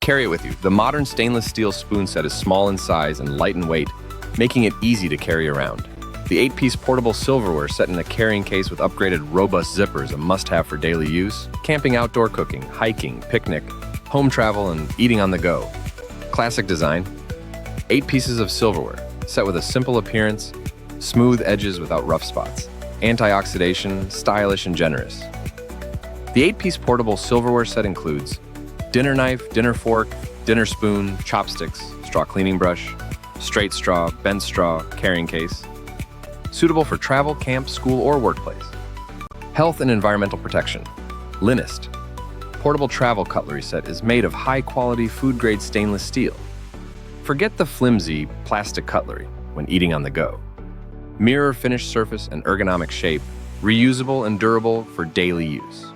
Carry it with you. The modern stainless steel spoon set is small in size and light in weight, making it easy to carry around. The 8-piece portable silverware set in a carrying case with upgraded robust zippers, a must-have for daily use, camping, outdoor cooking, hiking, picnic, home travel, and eating on the go. Classic design, 8 pieces of silverware, set with a simple appearance, smooth edges without rough spots, antioxidation, stylish and generous. The 8-piece portable silverware set includes dinner knife, dinner fork, dinner spoon, chopsticks, straw cleaning brush, straight straw, bent straw, carrying case. Suitable for travel, camp, school, or workplace. Health and environmental protection. Linist. Portable travel cutlery set is made of high-quality food-grade stainless steel. Forget the flimsy plastic cutlery when eating on the go. Mirror finished surface and ergonomic shape, reusable and durable for daily use.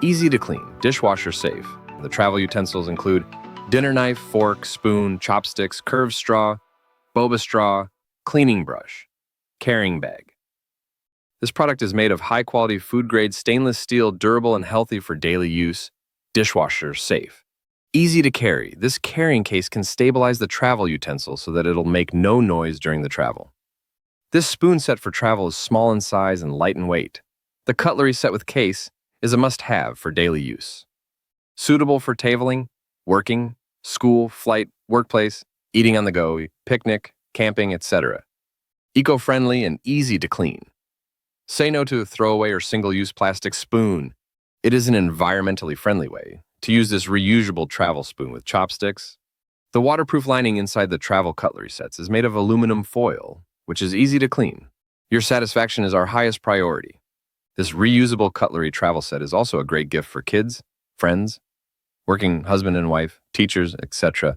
Easy to clean, dishwasher safe. The travel utensils include dinner knife, fork, spoon, chopsticks, curved straw, boba straw, cleaning brush, carrying bag. This product is made of high-quality food-grade stainless steel, durable and healthy for daily use, dishwasher safe. Easy to carry, this carrying case can stabilize the travel utensil so that it'll make no noise during the travel. This spoon set for travel is small in size and light in weight. The cutlery set with case is a must-have for daily use. Suitable for tabling, working, school, flight, workplace, eating on the go, picnic, camping, etc. Eco-friendly and easy to clean. Say no to a throwaway or single-use plastic spoon. It is an environmentally friendly way to use this reusable travel spoon with chopsticks. The waterproof lining inside the travel cutlery sets is made of aluminum foil, which is easy to clean. Your satisfaction is our highest priority. This reusable cutlery travel set is also a great gift for kids, friends, working husband and wife, teachers, etc.